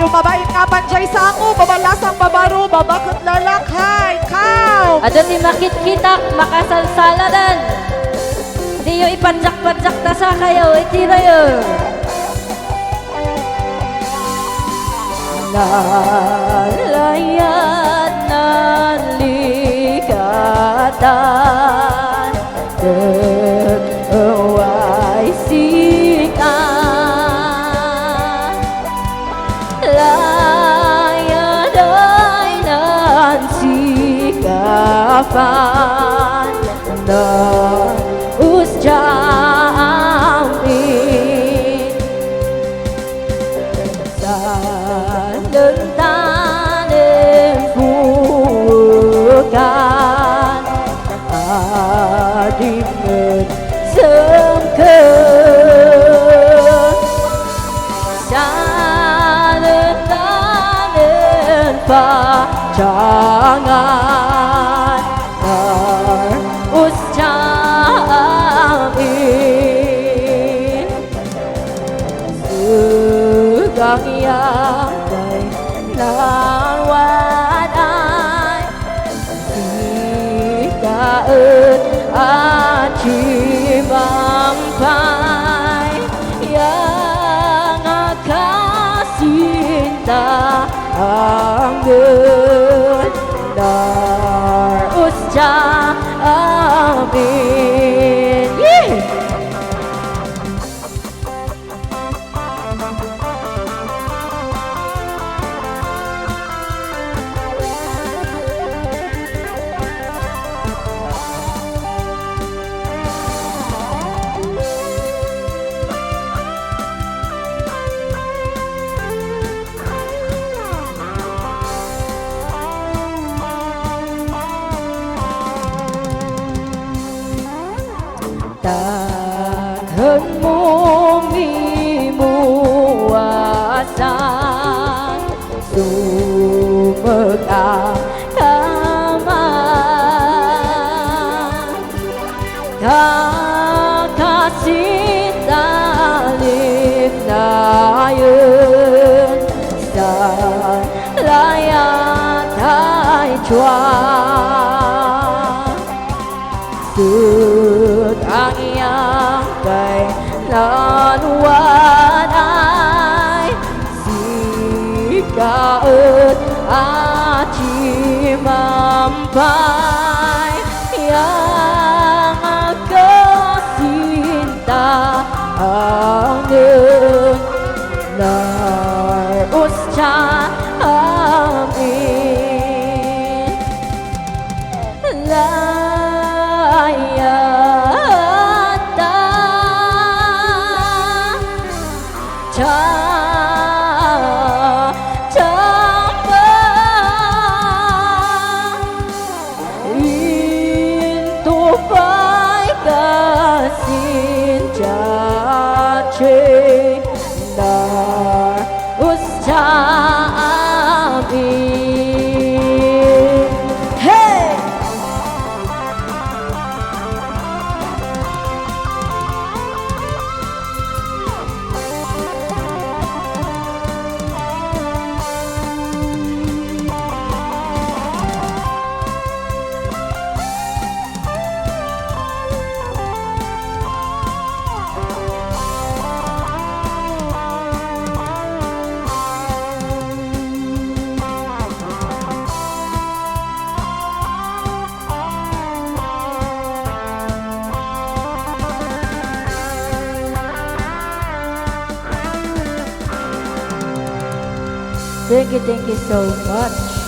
kayo mabait nga panjay sa ako, babalasang babaro, babakot lalakhay, kaw! Ado ti makit-kitak, makasalsaladan. Di yo ipadjak-padjak ta sa kayo, itira yo. Nalayat ng likatan, nag-away sikan. Layat ay ng sikapan, nag-usya amin. Sa lentanen bukan adingan semken. Sa lentanen pacangan narusya amin. Sugang yangay nawanay, sikaet aci mampay, yang akasinta anggen narusya amin. Takhan mo mimuwasan, sumagakaman. Kakasintalip na yun, sa layat ay tiwan. Sud ang iyang kailanwan ay sikaet aci mampay, yang akasinta anggen narusya amin. Layata into pay kasinjace narusya amin. Hey! Thank you so much.